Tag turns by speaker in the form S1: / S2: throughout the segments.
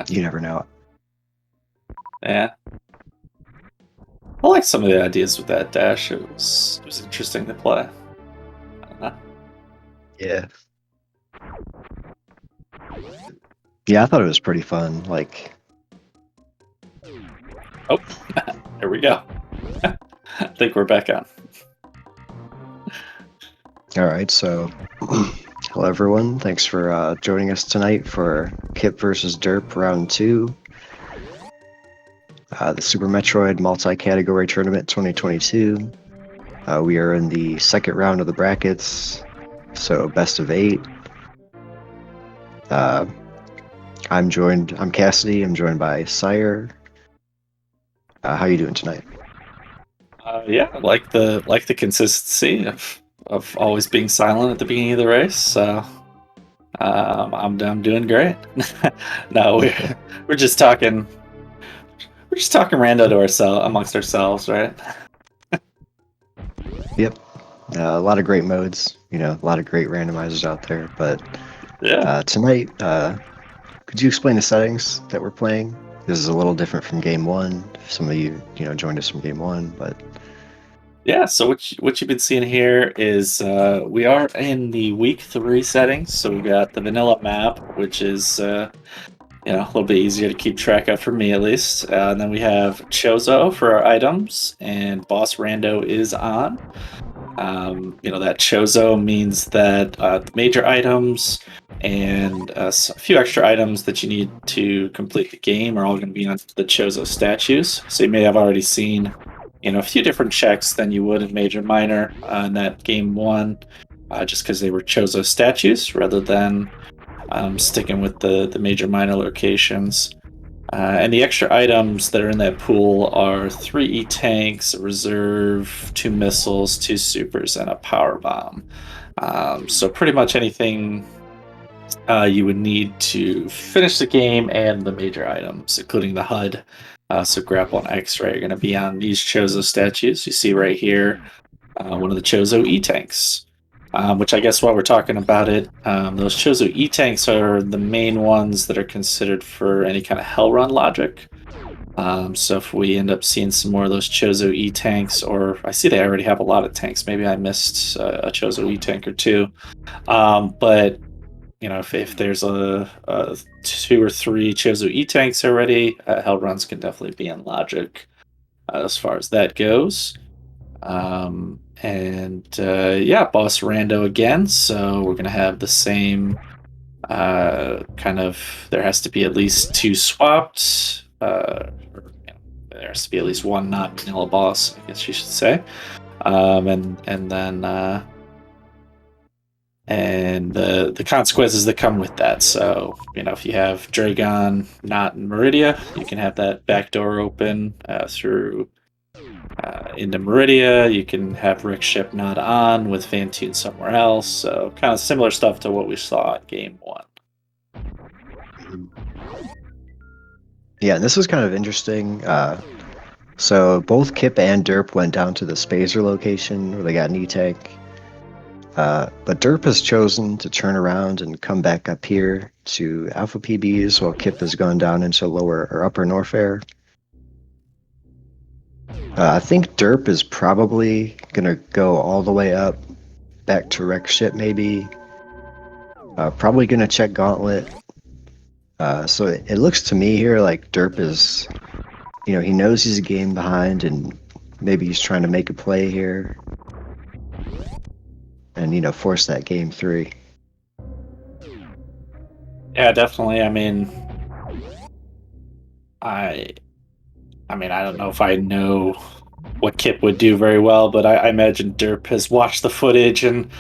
S1: You never know.
S2: Yeah. I like some of the ideas with that dash. It was interesting to play.
S1: Yeah. Yeah, I thought it was pretty fun. Like,
S2: oh, there we go. I think we're back on.
S1: All right, so hello everyone. Thanks for joining us tonight for Kipp versus Derp Round 2. The Super Metroid Multi-Category Tournament 2022. We are in the second round of the brackets, so best of 8. I'm Cassidy. I'm joined by Sire. How you doing tonight?
S2: Yeah, I like the consistency of always being silent at the beginning of the race. So I'm doing great. No, we're just talking. We're just talking rando to amongst ourselves, right?
S1: Yep. A lot of great modes. A lot of great randomizers out there. But
S2: Yeah.
S1: Tonight, could you explain the settings that we're playing? This is a little different from Game 1. Some of you, joined us from Game 1, but...
S2: Yeah, so what you've been seeing here is we are in the week 3 settings. So we got the vanilla map, which is a little bit easier to keep track of for me at least. And then we have Chozo for our items, and Boss Rando is on. That chozo means that the major items and a few extra items that you need to complete the game are all going to be on the chozo statues. So you may have already seen, a few different checks than you would in major minor in that game one, just because they were chozo statues rather than sticking with the major minor locations. And the extra items that are in that pool are 3 E-tanks, a reserve, 2 missiles, 2 supers, and a power bomb. So pretty much anything you would need to finish the game and the major items, including the HUD. So grapple and X-ray are going to be on these Chozo statues. You see right here, one of the Chozo E-tanks. Which I guess while we're talking about it, those Chozo E-tanks are the main ones that are considered for any kind of hell run logic. So if we end up seeing some more of those Chozo E-tanks, or I see they already have a lot of tanks, maybe I missed a Chozo E-tank or two. But if there's a 2 or 3 Chozo E-tanks already, hell runs can definitely be in logic as far as that goes. Boss Rando again. So we're gonna have the same kind of. There has to be at least 2 swapped. There has to be at least 1 not vanilla boss, I guess you should say. And the consequences that come with that. So if you have Dragon not in Meridia, you can have that back door open through. Into Meridia, you can have Rick's ship not on with Fantune somewhere else. So kind of similar stuff to what we saw in game 1.
S1: Yeah, and this was kind of interesting. So both Kipp and Derp went down to the Spazer location where they got an E-tank. But Derp has chosen to turn around and come back up here to Alpha PBs while Kipp has gone down into lower or upper Norfair. I think Derp is probably gonna go all the way up back to Rex ship maybe. Probably gonna check Gauntlet. So it looks to me here like Derp is, he knows he's a game behind and maybe he's trying to make a play here and force that game 3.
S2: Yeah, definitely. I don't know if I know what Kipp would do very well, but I imagine Derp has watched the footage and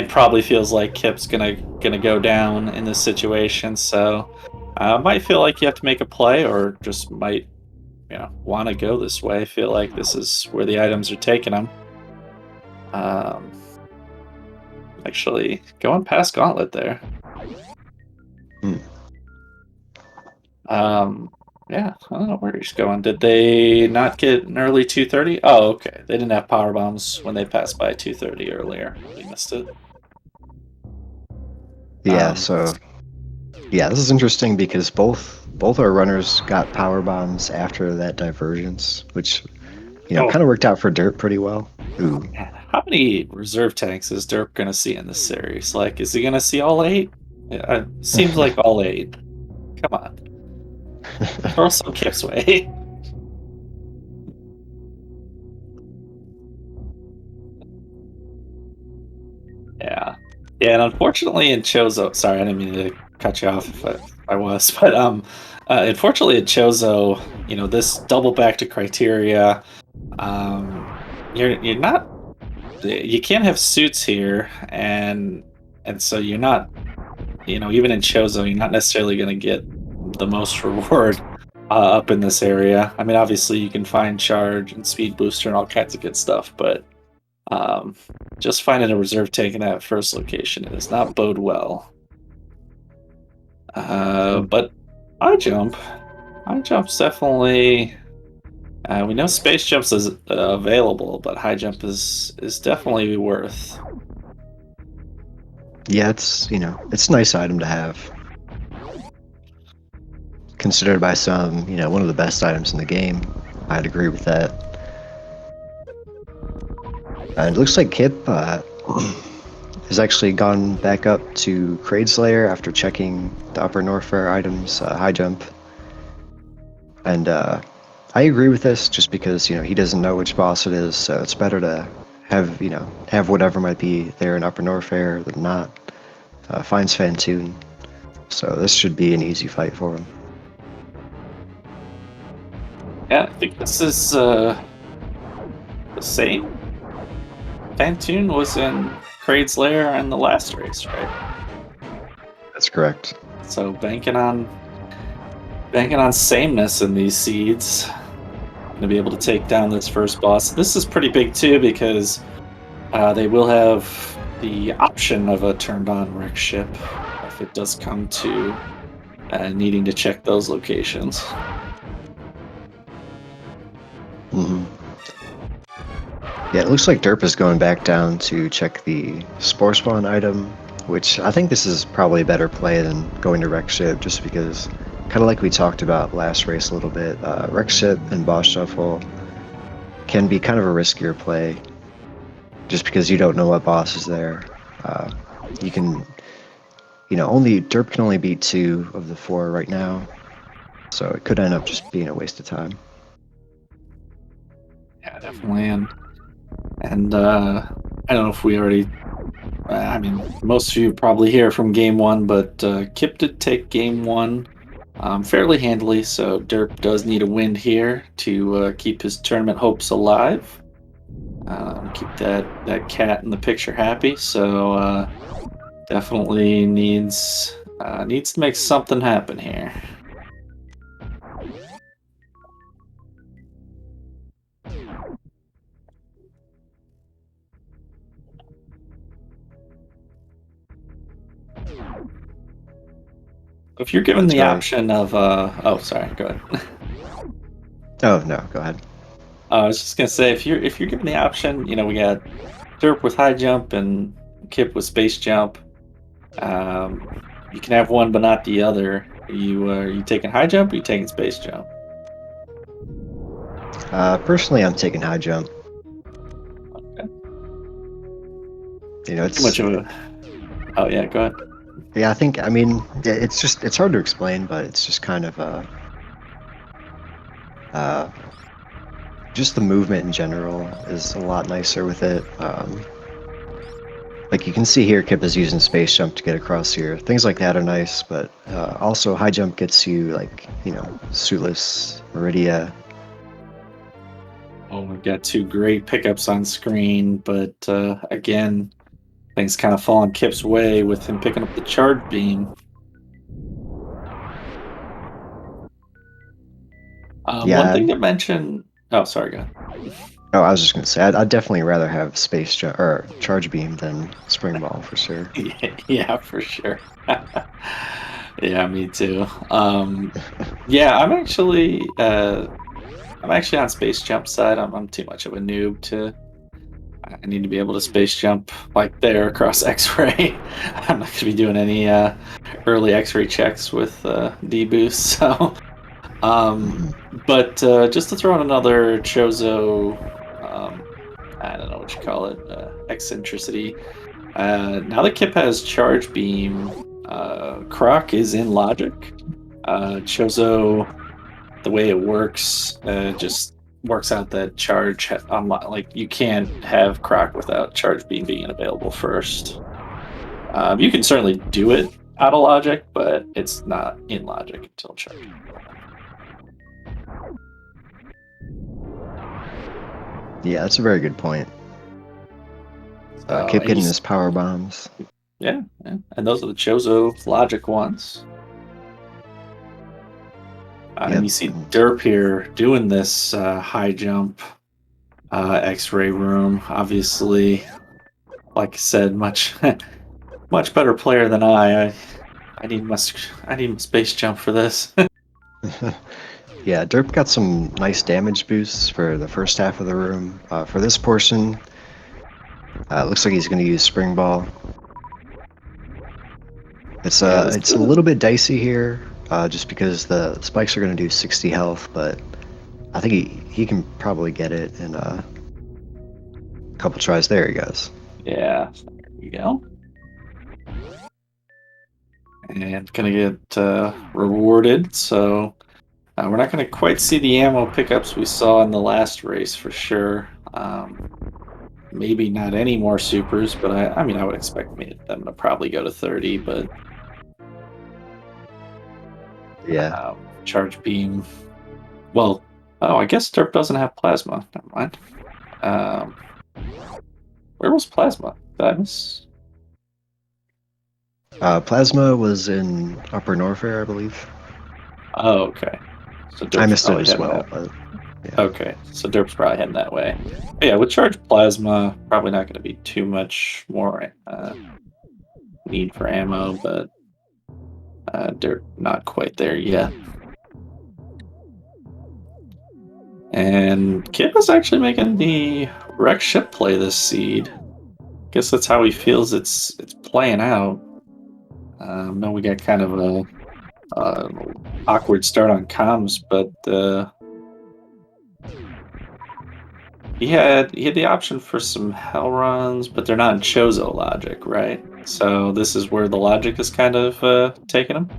S2: probably feels like Kipp's gonna go down in this situation. So might feel like you have to make a play, or just might want to go this way. Feel like this is where the items are taking him. Actually, going past Gauntlet there. Yeah, I don't know where he's going. Did they not get an early 230? Oh, okay. They didn't have power bombs when they passed by 230 earlier. We missed it.
S1: Yeah, this is interesting because both our runners got power bombs after that divergence, which kind of worked out for Derp pretty well. Ooh.
S2: How many reserve tanks is Derp gonna see in this series? Like, is he gonna see all 8? It seems like all 8. Come on. Throw some Kipp's way. Yeah. Yeah, and unfortunately in Chozo, sorry, I didn't mean to cut you off if I was, but unfortunately in Chozo, this double back to criteria, you're not, you can't have suits here, and so you're not, even in Chozo, you're not necessarily going to get the most reward up in this area. I mean, obviously you can find charge and speed booster and all kinds of good stuff, but just finding a reserve tank in that first location does not bode well. But high jump's definitely. We know space jumps is available, but high jump is definitely worth.
S1: Yeah, it's it's a nice item to have. Considered by some, one of the best items in the game. I'd agree with that. And it looks like Kipp has actually gone back up to Kraidslayer after checking the upper Norfair items, high jump. And I agree with this just because, he doesn't know which boss it is, so it's better to have whatever might be there in Upper Norfair than not. Finds Fantoon, so this should be an easy fight for him.
S2: Yeah, I think this is the same. Fantoon was in Kraid's Lair in the last race, right?
S1: That's correct.
S2: So banking on sameness in these seeds. To be able to take down this first boss. This is pretty big too because they will have the option of a turned on wreck ship if it does come to needing to check those locations.
S1: Mm-hmm. Yeah, it looks like Derp is going back down to check the Spore Spawn item, which I think this is probably a better play than going to wreck ship, just because, kind of like we talked about last race a little bit, wreck ship and boss shuffle can be kind of a riskier play, just because you don't know what boss is there. You can, Derp can only beat 2 of the 4 right now, so it could end up just being a waste of time.
S2: Yeah, definitely. And I don't know if we already. I mean, most of you probably hear from game 1, but Kipp did take game 1 fairly handily, so Derp does need a win here to keep his tournament hopes alive. Keep that cat in the picture happy. So definitely needs to make something happen here. If you're given the
S1: Sorry.
S2: option of oh, sorry, go ahead.
S1: Oh no, go ahead.
S2: I was just gonna say if you're given the option, we got Derp with high jump and Kipp with space jump. You can have one but not the other. Are you taking high jump or are you taking space jump?
S1: Personally, I'm taking high jump.
S2: Okay.
S1: It's
S2: Too much of a. Oh yeah, go ahead.
S1: Yeah, I mean, it's hard to explain, but it's just kind of just the movement in general is a lot nicer with it. Like you can see here, Kipp is using space jump to get across here. Things like that are nice, but also high jump gets you Suitless, Meridia.
S2: Oh, we've got 2 great pickups on screen, but again, things kind of fall in Kipp's way with him picking up the charge beam.
S1: Yeah.
S2: One thing to mention. Oh, sorry, go ahead.
S1: Oh, I was just gonna say, I'd definitely rather have space jump or charge beam than spring ball for sure.
S2: Yeah, for sure. Yeah, me too. Yeah, I'm actually on space jump side. I'm too much of a noob to. I need to be able to space jump like there across X-ray. I'm not gonna be doing any early X-ray checks with D boost. So, but just to throw in another Chozo, I don't know what you call it, eccentricity. Now that Kipp has charge beam, Croc is in logic. Chozo, the way it works, just works out that charge like you can't have Croc without charge beam being available first. You can certainly do it out of logic, but it's not in logic until charge.
S1: Yeah, that's a very good point. Kipp getting his power bombs.
S2: Yeah, and those are the Chozo logic ones. And you see Derp here doing this high jump X-ray room. Obviously, like I said, much better player than I need my space jump for this.
S1: Yeah, Derp got some nice damage boosts for the first half of the room. For this portion, it looks like he's going to use Spring Ball. It's a little bit dicey here, just because the spikes are going to do 60 health, but I think he can probably get it in a couple tries. There he goes.
S2: Yeah, there we go. And gonna get rewarded, so we're not gonna quite see the ammo pickups we saw in the last race for sure. maybe not any more supers, but I mean, I would expect them to probably go to 30, but
S1: Yeah.
S2: charge beam. Well, oh, I guess derp doesn't have plasma. Never mind. Um, where was plasma? Did I miss?
S1: Plasma was in Upper Norfair, I believe.
S2: Oh, okay. So
S1: I
S2: derp's
S1: missed it
S2: probably
S1: as
S2: heading
S1: well,
S2: that.
S1: but yeah.
S2: Okay, so derp's probably heading that way. But yeah, with charge plasma, probably not going to be too much more need for ammo, but derp not quite there yet. And Kipp is actually making the wreck ship play this seed. Guess that's how he feels it's playing out. No, we got kind of a awkward start on comms, but he had the option for some hell runs, but they're not in Chozo logic, right? So this is where the logic is kind of taking him.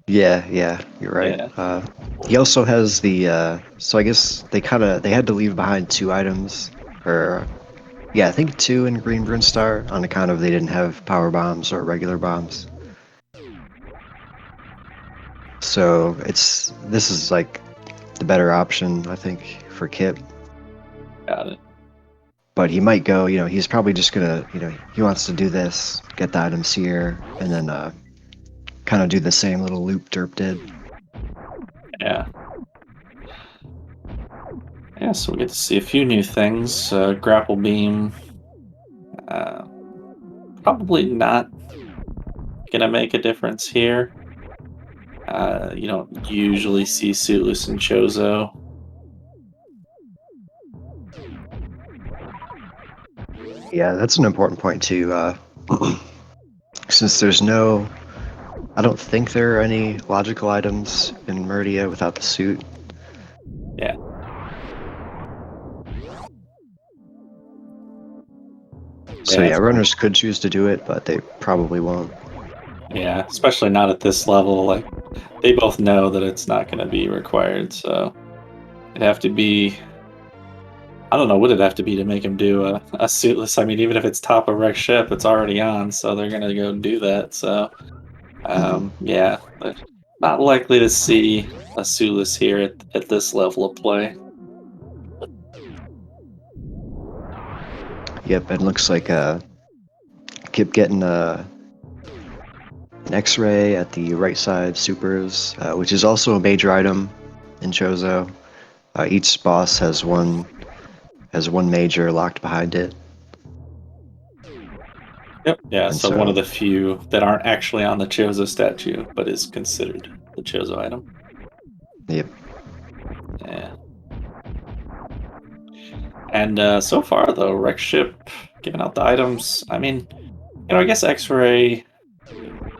S1: Yeah, you're right.
S2: Yeah,
S1: He also has the so I guess they had to leave behind two items, or yeah, I think two in Green Brinstar on account of they didn't have power bombs or regular bombs. So this is like the better option, I think, for Kip.
S2: got it.
S1: But he might go, he's probably just gonna, he wants to do this, get the items here, and then kind of do the same little loop Derp did.
S2: Yeah. Yeah, so we get to see a few new things. Grapple beam, uh, probably not gonna make a difference here. You don't usually see Suitless and Chozo.
S1: Yeah, that's an important point too. Since I don't think there are any logical items in Murdia without the suit.
S2: Yeah,
S1: So
S2: yeah,
S1: yeah, runners could choose to do it, but they probably won't.
S2: yeah. Especially not at this level. Like they both know that it's not going to be required. So it'd have to be. I don't know what it'd have to be to make him do a suitless. I mean, even if it's top of wreck ship, it's already on, so they're gonna go do that. So
S1: Hmm.
S2: yeah, but not likely to see a suitless here at this level of play.
S1: Yep, it looks like Kip getting an X-ray at the right side supers, which is also a major item in Chozo. Each boss has one major locked behind it,
S2: Yep. Yeah.
S1: and
S2: So one of
S1: so
S2: the few that aren't actually on the Chozo statue, but is considered the Chozo item.
S1: yep.
S2: Yeah. And so far, though, wreck ship giving out the items. I mean, I guess X-ray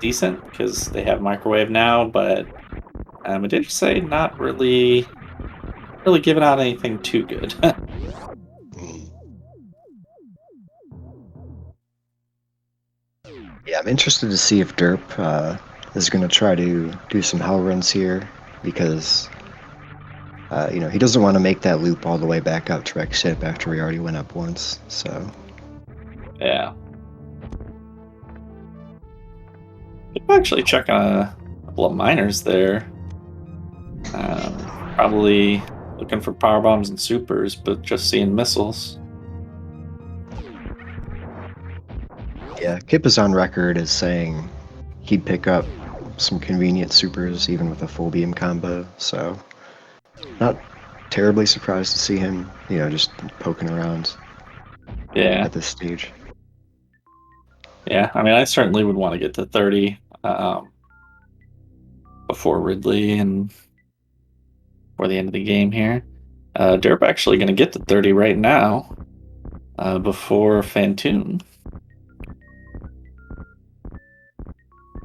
S2: decent because they have microwave now, but I did say not really giving out anything too good.
S1: Mm. Yeah, I'm interested to see if Derp is going to try to do some hell runs here because he doesn't want to make that loop all the way back up to Rex Ship after we already went up once. So
S2: Yeah. Could actually check on a couple of miners there. Probably looking for power bombs and supers, but just seeing missiles.
S1: yeah, Kip is on record as saying he'd pick up some convenient supers even with a full beam combo. So not terribly surprised to see him, just poking around
S2: Yeah.
S1: at this stage.
S2: Yeah. I mean, I certainly would want to get to 30 before Ridley and for the end of the game here. Derp actually going to get to 30 right now before Fantoon.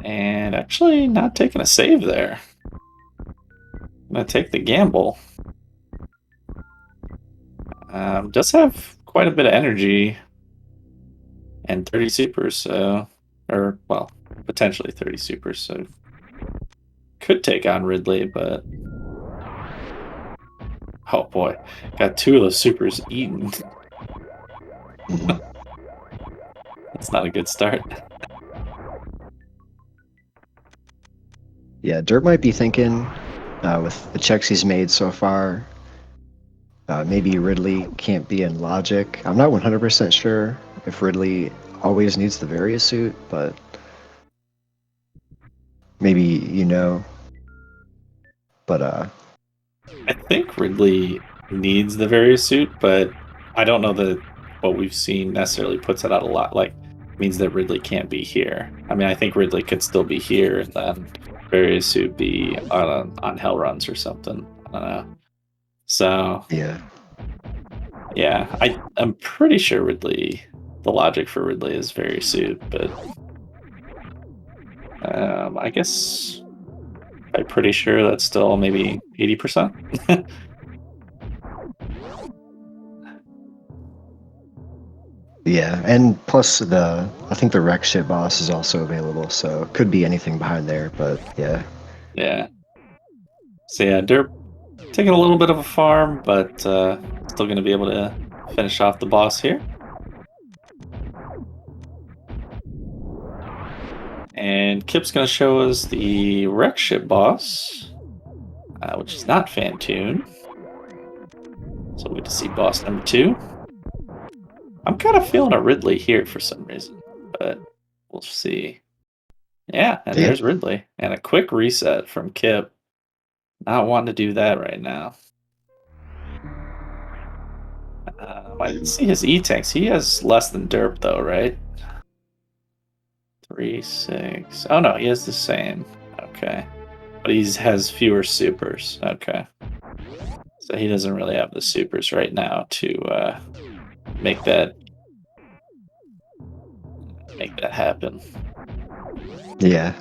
S2: And actually not taking a save there. I'm going to take the gamble. Does have quite a bit of energy and 30 supers, so, or, well, potentially 30 supers, so could take on Ridley, but Oh boy, got two of those supers eaten.
S1: Mhm.
S2: That's not a good start.
S1: Yeah, Derp might be thinking, with the checks he's made so far, maybe Ridley can't be in Logic. I'm not 100% sure if Ridley always needs the Various suit, but maybe you know. But
S2: I think Ridley needs the various suit, but I don't know that what we've seen necessarily puts it out a lot. Like means that Ridley can't be here. I mean, I think Ridley could still be here, and then various suit be on hell runs or something. I don't know. So
S1: yeah,
S2: yeah, I'm pretty sure Ridley. The logic for Ridley is very suit, but I guess I'm pretty sure that's still maybe 80%.
S1: yeah, and plus I think the wreck ship boss is also available, so it could be anything behind there. But yeah,
S2: Yeah. So yeah, Derp taking a little bit of a farm, but still going to be able to finish off the boss here. And Kip's going to show us the wreck ship boss, which is not Fantoon. So we get to see boss number 2. I'm kind of feeling a Ridley here for some reason, but we'll see. Yeah, and
S1: yeah,
S2: there's Ridley. And a quick reset from Kipp. Not wanting to do that right now. I didn't see his E-tanks. He has less than Derp, though, right? 3, 6. Oh, no, he has the same. Okay. But he has fewer supers. Okay. So he doesn't really have the supers right now to make that happen.
S1: yeah.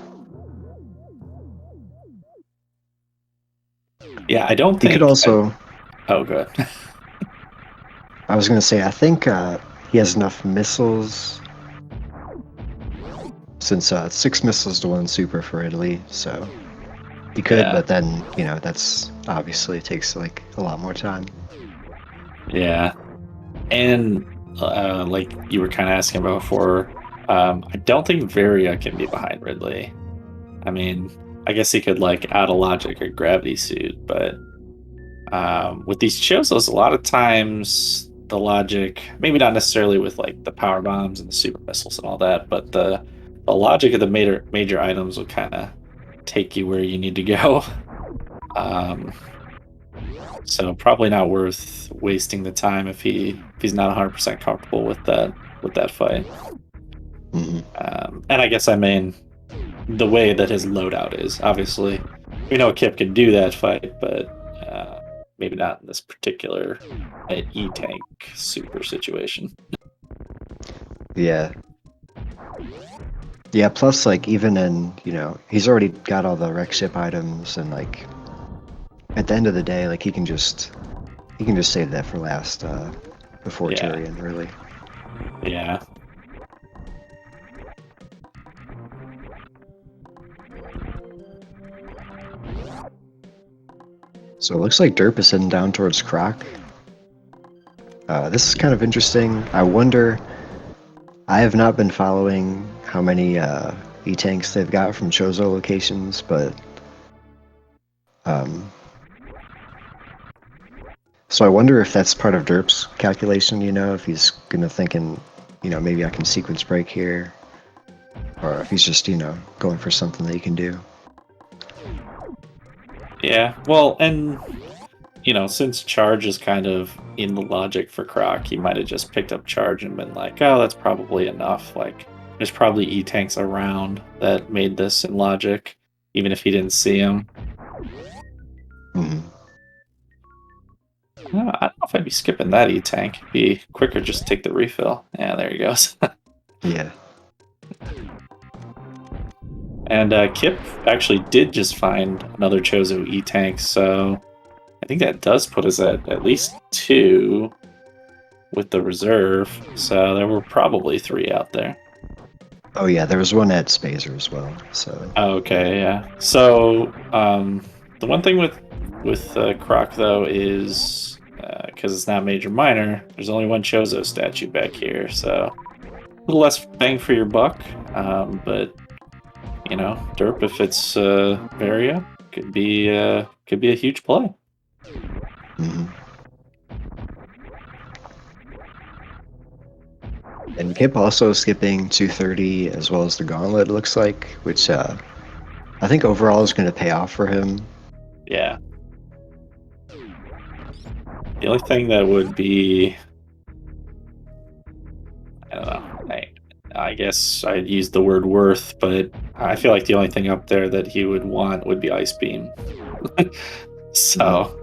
S2: Yeah, I don't
S1: He could
S2: think.
S1: also.
S2: Oh, good.
S1: I was gonna say, I think he has enough missiles since 6 missiles to 1 super for Italy, so he could.
S2: Yeah.
S1: But then that's obviously takes like a lot more time.
S2: Yeah. And like you were kind of asking about before, I don't think Varia can be behind Ridley. I mean, I guess he could like add a logic or gravity suit, but with these Chozos, a lot of times the logic, maybe not necessarily with like the power bombs and the super missiles and all that, but the logic of the major items will kind of take you where you need to go. Um, so probably not worth wasting the time if he's not 100% comfortable with that fight.
S1: Hmm.
S2: And I guess I mean the way that his loadout is. Obviously, we know Kip can do that fight, but maybe not in this particular E-tank super situation.
S1: Yeah, yeah. Plus, like even in he's already got all the wreck ship items, and like at the end of the day, like he can just save that for last before
S2: Yeah,
S1: Tyrion, really.
S2: yeah,
S1: So it looks like Derp is heading down towards Croc. This is kind of interesting. I wonder. I have not been following how many E-tanks they've got from Chozo locations, but um, so I wonder if that's part of Derp's calculation. If he's gonna thinking, maybe I can sequence break here, or if he's just going for something that he can do.
S2: yeah. Well, and since charge is kind of in the logic for Croc, he might have just picked up charge and been like, "Oh, that's probably enough." Like, there's probably E-tanks around that made this in logic, even if he didn't see them.
S1: Hmm.
S2: I don't know if I'd be skipping that E-tank. It'd be quicker just take the refill. Yeah, there he goes.
S1: Yeah.
S2: And Kip actually did just find another Chozo E-tank, so I think that does put us at least 2 with the reserve. So there were probably 3 out there.
S1: Oh yeah, there was one at Spazer as well. So
S2: Okay, yeah. So the one thing with with Croc though is because it's not major minor. There's only one Chozo statue back here, so a little less bang for your buck. But you know, derp if it's Varia could be a huge play.
S1: Hmm. And Kipp also skipping 230 as well as the gauntlet, it looks like, which I think overall is going to pay off for him.
S2: Yeah. The only thing that would be, I don't know, I guess I'd use the word worth, but I feel like the only thing up there that he would want would be Ice Beam.
S1: Hmm.
S2: So,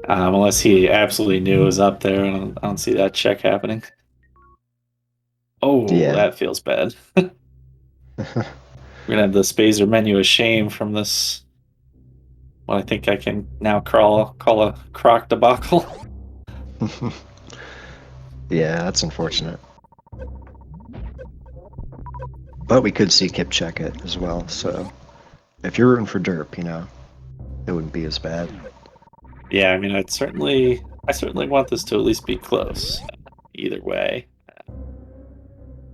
S2: unless he absolutely knew it was up there, I don't see that check happening. Oh,
S1: Yeah.
S2: that feels bad. We're gonna have the Spazer menu of shame from this. What I think I can now call a croc debacle.
S1: Yeah, that's unfortunate. But we could see Kipp check it as well, so if you're rooting for derp, it wouldn't be as bad.
S2: Yeah, I mean, I certainly want this to at least be close, either way.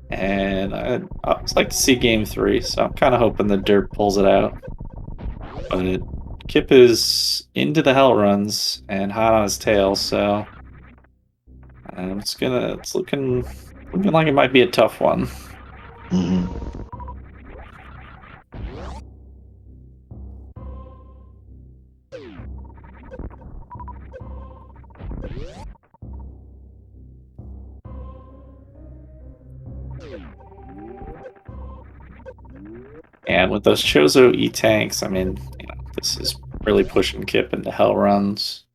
S2: And I always like to see game three, so I'm kind of hoping the Dirt pulls it out. But Kipp is into the hell runs and hot on his tail, so it's looking like it might be a tough one.
S1: Hmm.
S2: And with those Chozo E tanks, I mean, you know, this is really pushing Kipp into hell runs.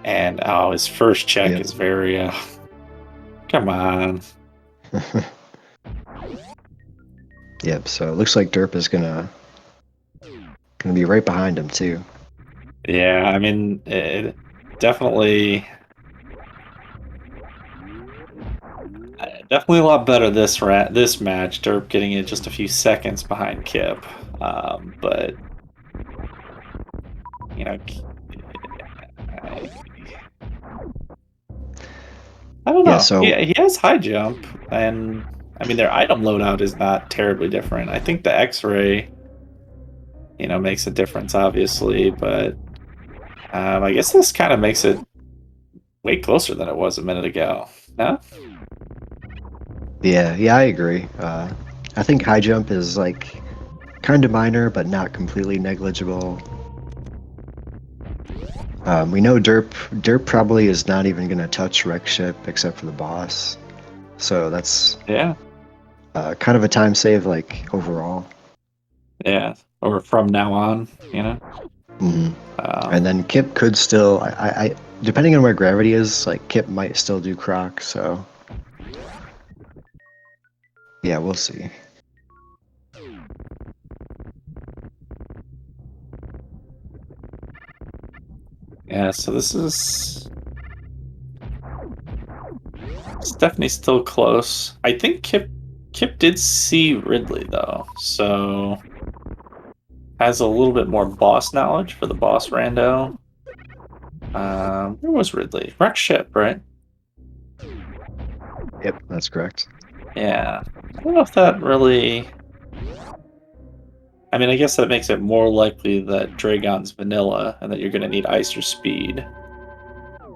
S2: And oh, his first check
S1: Yep.
S2: is very come on.
S1: Yep. So it looks like derp is gonna be right behind him too.
S2: Yeah, I mean, it definitely, definitely a lot better this match. Derp getting it just a few seconds behind Kipp, but you know, I, I don't
S1: Yeah.
S2: know.
S1: So
S2: He has high jump, and I mean their item loadout is not terribly different. I think the X-ray, you know, makes a difference, obviously, but I guess this kind of makes it way closer than it was a minute ago. No?
S1: yeah, I agree. I think high jump is like kind of minor, but not completely negligible. We know derp probably is not even gonna touch wreck ship except for the boss. So that's
S2: Yeah,
S1: kind of a time save, like overall.
S2: yeah. Or from now on, you know.
S1: Hmm. And
S2: Um,
S1: then Kipp could still, depending on where gravity is, like Kipp might still do Croc. So yeah, we'll see.
S2: yeah. So this is it's definitely still close. I think Kip did see Ridley though, so has a little bit more boss knowledge for the boss rando. Where was Ridley? Wreck ship, right?
S1: Yep, that's correct.
S2: Yeah. I don't know if that really. I mean, I guess that makes it more likely that Dragon's vanilla and that you're going to need ice or speed.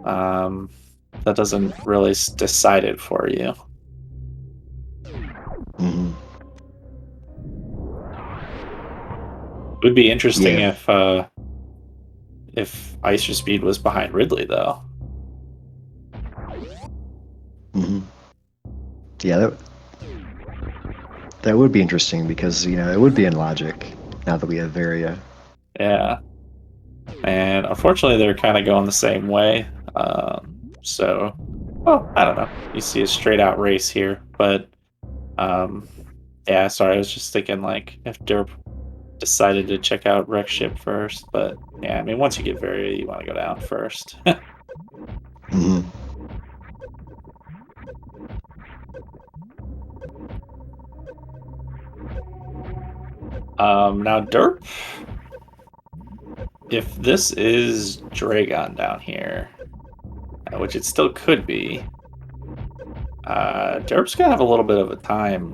S2: Um, that doesn't really decide it for you.
S1: Hmm.
S2: It would be interesting
S1: Yeah.
S2: if ice or speed was behind Ridley, though.
S1: Hmm. Yeah, that would be interesting because it would be in logic now that we have Varia.
S2: Yeah. And unfortunately, they're kind of going the same way. So, well, I don't know. You see a straight out race here, but um, yeah. Sorry, I was just thinking like if Derp decided to check out Wreck Ship first, but yeah, I mean once you get Varia, you want to go down first.
S1: Hmm.
S2: Now Derp. if this is Dragon down here, which it still could be, Derp's gonna have a little bit of a time,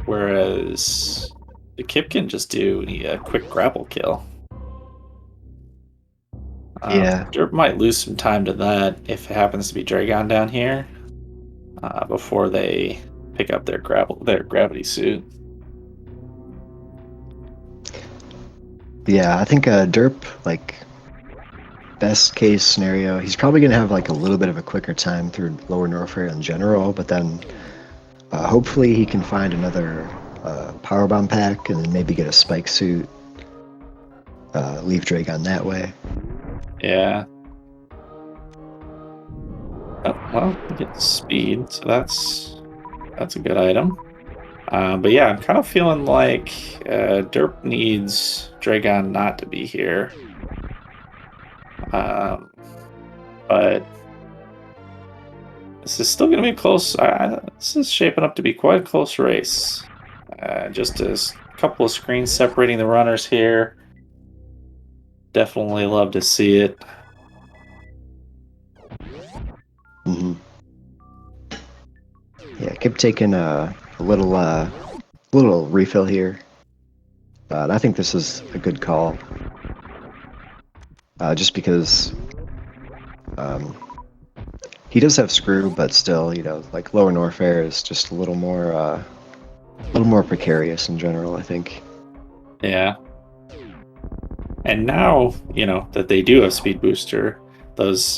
S2: whereas the Kipp can just do a quick grapple kill.
S1: Yeah,
S2: Derp might lose some time to that if it happens to be Dragon down here, before they pick up their gravity suit.
S1: yeah. I think Derp, like best case scenario, he's probably gonna have like a little bit of a quicker time through Lower Norfair in general, but then hopefully he can find another power bomb pack and then maybe get a spike suit. Leave Dragon that way.
S2: Yeah. Oh, well, we get speed, so that's a good item. But yeah, I'm kind of feeling like Derp needs Dragon not to be here. But this is still going to be close. This is shaping up to be quite a close race. Just a couple of screens separating the runners here. Definitely love to see it.
S1: Mm-hmm. Yeah, keep taking a little refill here. I think this is a good call. Just because he does have screw, but still, like Lower Norfair is just a little more precarious in general, I think.
S2: Yeah. And now, that they do have speed booster,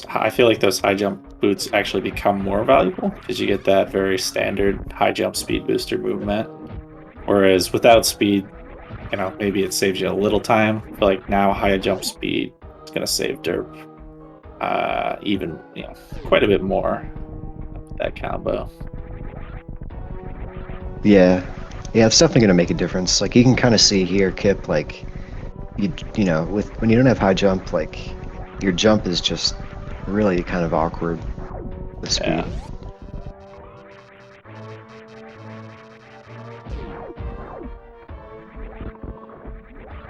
S2: I feel like those high jump boots actually become more valuable because you get that very standard high jump speed booster movement. Whereas without speed, maybe it saves you a little time. I feel like now high jump speed is going to save Derp even, quite a bit more with that combo.
S1: Yeah, it's definitely gonna make a difference. Like you can kind of see here, Kipp, like when you don't have high jump, like your jump is just really kind of awkward with speed.
S2: Yeah.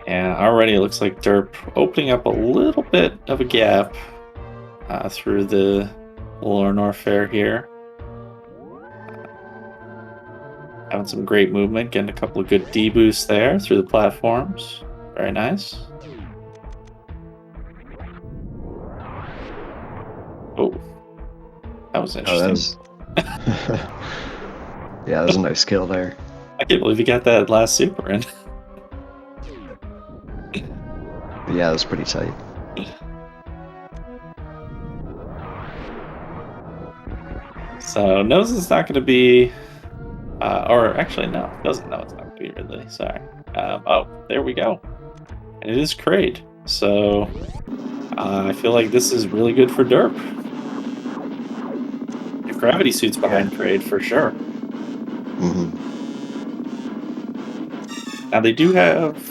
S2: And already it looks like Derp opening up a little bit of a gap through the Lower Norfair here. Having some great movement, getting a couple of good D boosts there through the platforms. Very nice. Oh, that was
S1: Oh, that
S2: interesting.
S1: was yeah, that was a nice kill there.
S2: I can't believe he got that last super in.
S1: Yeah, that was pretty tight.
S2: So knows it's not going to be, or actually no, doesn't know it's not going to be Ridley. Sorry. Oh, there we go. And it is Kraid. So I feel like this is really good for Derp. If gravity suit's behind Kraid for sure.
S1: Mm-hmm.
S2: Now they do have.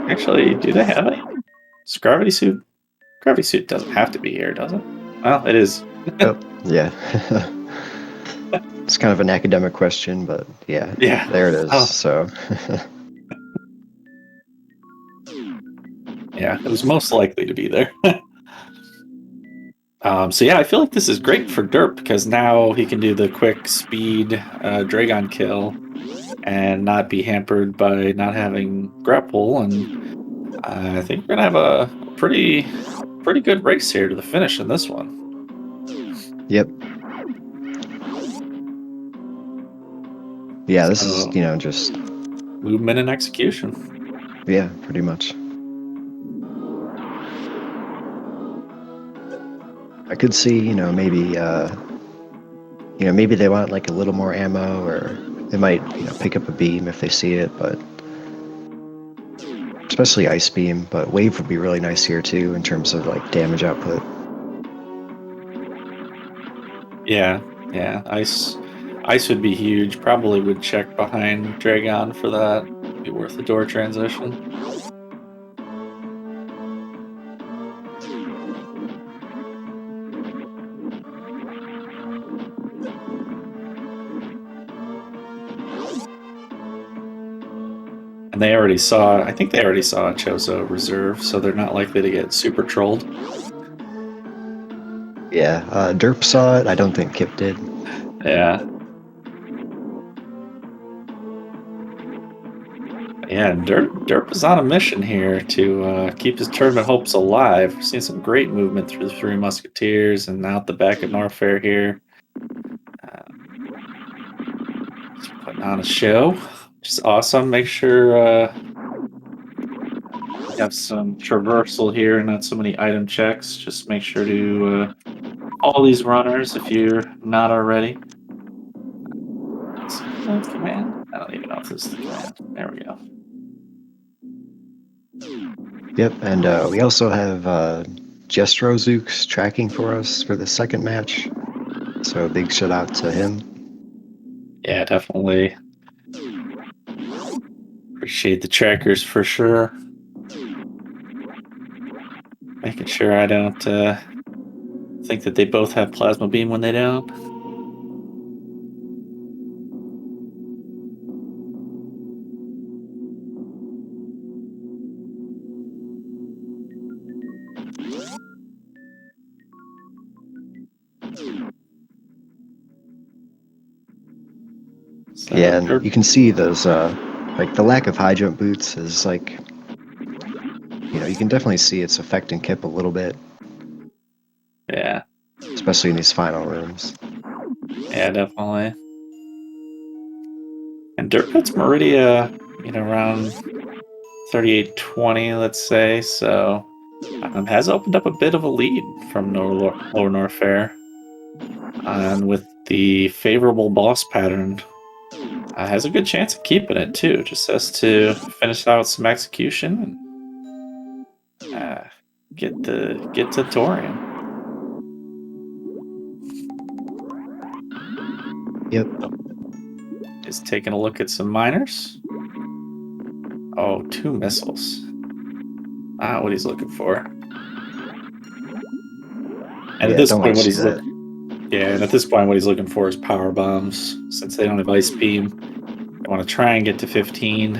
S2: Actually, do they have any? Does gravity suit? Gravity suit doesn't have to be here, does it? Well, it is.
S1: Oh, yeah. It's kind of an academic question, but yeah,
S2: Yeah.
S1: there it is.
S2: Oh.
S1: So.
S2: Yeah, it was most likely to be there. So yeah, I feel like this is great for Derp because now he can do the quick speed Dragon kill and not be hampered by not having grapple. And I think we're gonna have a pretty good race here to the finish in this one.
S1: Yep. Yeah, this is,
S2: So,
S1: just
S2: movement and execution.
S1: yeah, pretty much. I could see, maybe they want like a little more ammo, or they might, pick up a beam if they see it, but especially ice beam. But wave would be really nice here too in terms of like damage output.
S2: Yeah, yeah. Ice would be huge. Probably would check behind Dragon for that. Be worth a door transition. And they already saw, I think they already saw a Chozo reserve, so they're not likely to get super trolled.
S1: Yeah, Derp saw it. I don't think Kipp did.
S2: Yeah. Yeah, Derp is on a mission here to keep his tournament hopes alive. We're seeing some great movement through the Three Musketeers and out the back at Norfair here. Just putting on a show, which is awesome. Make sure we have some traversal here and not so many item checks. Just make sure to all these runners if you're not already. Is that command? I don't even know if this is the command. There we go.
S1: Yep, and we also have Jestrozooks tracking for us for the second match. So a big shout out to him.
S2: Yeah, definitely. Appreciate the trackers for sure. Making sure I don't think that they both have plasma beam when they don't. So
S1: Yeah, and you can see those, like the lack of high jump boots is like, you can definitely see it's affecting Kipp a little bit,
S2: yeah,
S1: especially in these final rooms.
S2: yeah, definitely. And Dirt puts Meridia, around 3820, let's say. So has opened up a bit of a lead from Lower Norfair. And with the favorable boss pattern, has a good chance of keeping it too. Just has to finish out some execution and get to Torium.
S1: Yep.
S2: Is taking a look at some miners. Oh, 2 missiles. Not what he's looking for. And at
S1: Yeah,
S2: this
S1: don't want
S2: point,
S1: to
S2: what
S1: see
S2: he's
S1: that.
S2: looking for is power bombs. Since they don't have ice beam, they want to try and get to 15.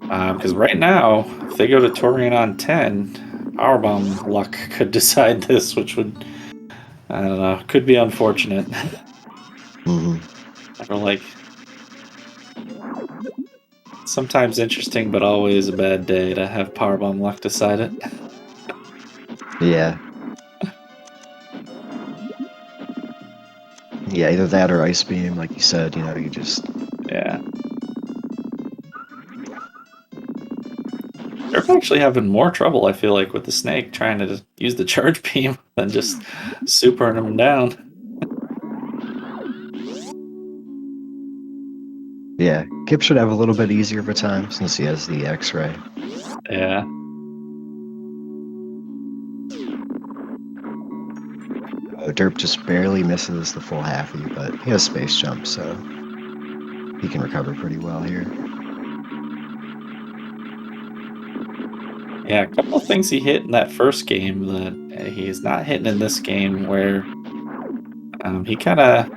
S2: Because right now, if they go to Torian on 10, powerbomb luck could decide this, which would, I don't know, could be unfortunate.
S1: Mm-hmm.
S2: Or like, sometimes interesting, but always a bad day to have powerbomb luck decide it.
S1: Yeah. Yeah, either that or ice beam, like you said. You just.
S2: Yeah. They're actually having more trouble, I feel like, with the snake trying to use the charge beam than just supering him down.
S1: Yeah, Kipp should have a little bit easier of a time since he has the X-ray.
S2: Yeah.
S1: Derp just barely misses the full halfie, but he has space jump, so he can recover pretty well here.
S2: Yeah, a couple of things he hit in that first game that he's not hitting in this game, where he kind of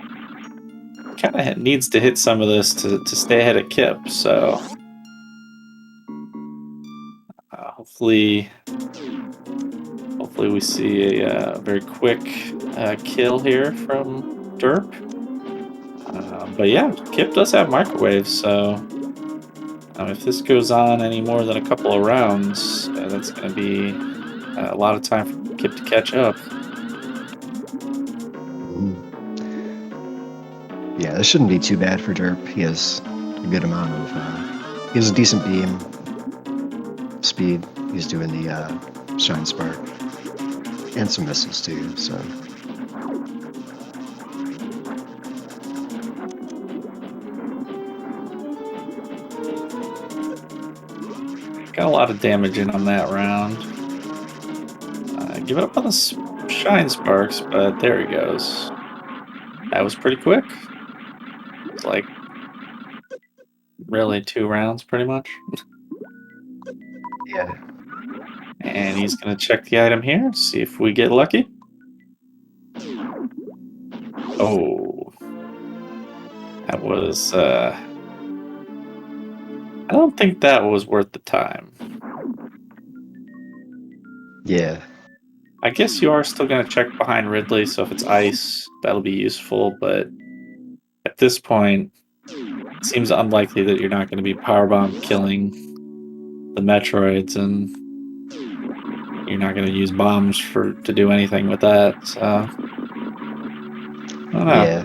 S2: needs to hit some of this to stay ahead of Kipp. So hopefully we see a very quick kill here from Derp. But yeah, Kipp does have microwaves, so if this goes on any more than a couple of rounds, that's going to be a lot of time for Kipp to catch up.
S1: Yeah, this shouldn't be too bad for Derp. He has a good amount of. He has a decent beam speed. He's doing the Shine Spark and some missiles too. So.
S2: Got a lot of damage in on that round. Give it up on the Shine Sparks, but there he goes. That was pretty quick. It's like really 2 rounds, pretty much.
S1: Yeah.
S2: And he's going to check the item here, see if we get lucky. Oh. That was I don't think that was worth the time.
S1: Yeah,
S2: I guess you are still going to check behind Ridley, so if it's ice, that'll be useful. But at this point, it seems unlikely that you're not going to be powerbomb killing the Metroids, and you're not going to use bombs to do anything with that. So I don't know.
S1: yeah.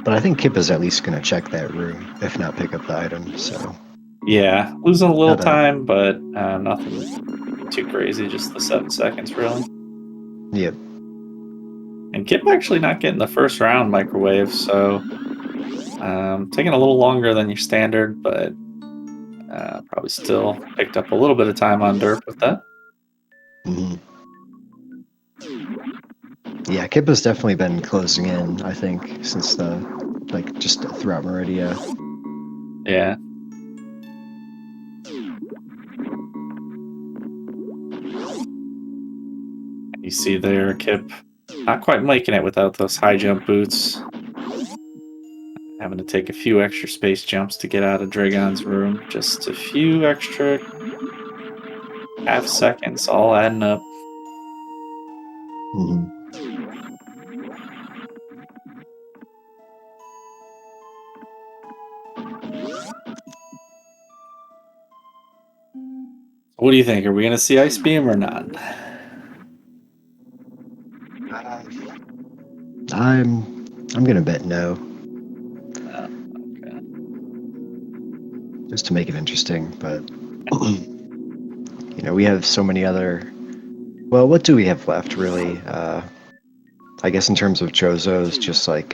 S1: But I think Kipp is at least going to check that room, if not pick up the item. So
S2: Yeah, losing a little
S1: not a.
S2: time, but nothing too crazy. Just the 7 seconds, really.
S1: Yep.
S2: And Kipp actually not getting the first round microwave, so taking a little longer than your standard, but probably still picked up a little bit of time on derp with that.
S1: Hmm. Yeah, Kipp has definitely been closing in. I think since the just throughout Meridia.
S2: Yeah. You see there, Kipp not quite making it without those high jump boots. Having to take a few extra space jumps to get out of Dragon's room. Just a few extra half seconds, all adding up.
S1: Hmm.
S2: What do you think? Are we going to see Ice Beam or not?
S1: I'm gonna bet no,
S2: Okay.
S1: just to make it interesting. But we have so many other. Well, what do we have left, really? I guess in terms of Chozos, just like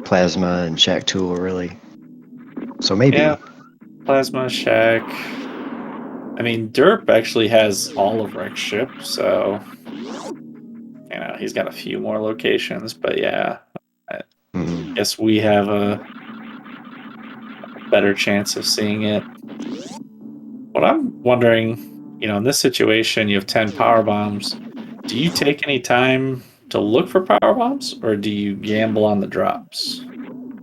S1: Plasma and Shack Tool, really. So
S2: Yeah,
S1: maybe.
S2: Plasma Shack. I mean, Derp actually has all of Rick's ship, so he's got a few more locations. But yeah, I
S1: Mhm.
S2: guess we have a better chance of seeing it. What I'm wondering, in this situation, you have 10 power bombs. Do you take any time to look for power bombs, or do you gamble on the drops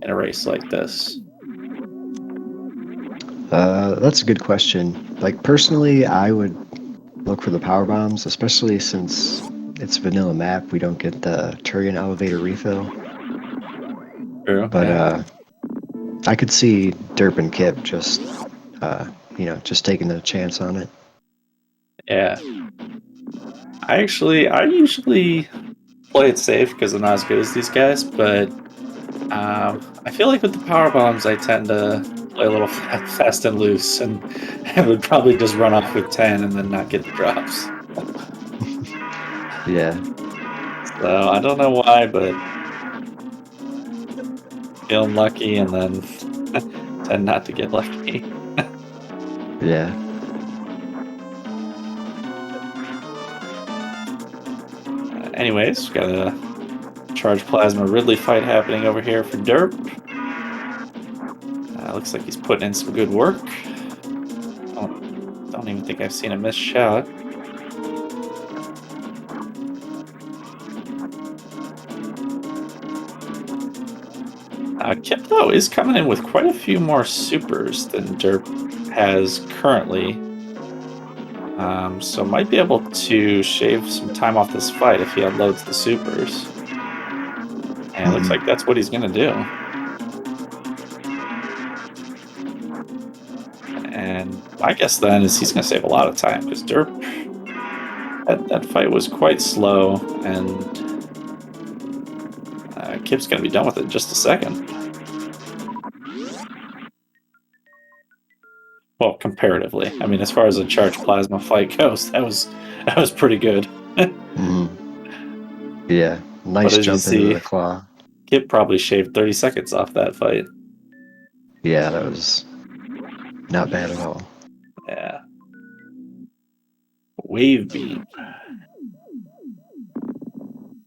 S2: in a race like this?
S1: That's a good question. Like personally, I would look for the power bombs, especially since it's a vanilla map. We don't get the Turian elevator refill.
S2: True,
S1: But
S2: yeah.
S1: I could see Derp and Kip just, just taking a chance on it.
S2: Yeah. I usually play it safe because I'm not as good as these guys, but I feel like with the power bombs, I tend to play a little fast and loose, and I would probably just run off with 10 and then not get the drops.
S1: Yeah,
S2: So I don't know why, but feeling lucky and then tend not to get lucky.
S1: yeah.
S2: Anyways, got a charge plasma Ridley fight happening over here for Derp. Looks like he's putting in some good work. Don't even think I've seen a missed shot. Kipp, though, is coming in with quite a few more supers than Derp has currently. So might be able to shave some time off this fight if he unloads the supers. And it looks like that's what he's going to do. And my guess then is he's going to save a lot of time because Derp, that fight was quite slow, and Kipp's going to be done with it in just a second. Well, comparatively. I mean, as far as a charged plasma fight goes, that was pretty good.
S1: Yeah,
S2: But
S1: nice
S2: as you
S1: jump into
S2: see,
S1: the claw.
S2: Kipp probably shaved 30 seconds off that fight.
S1: Yeah, that was not bad at all.
S2: Yeah. Wave beam.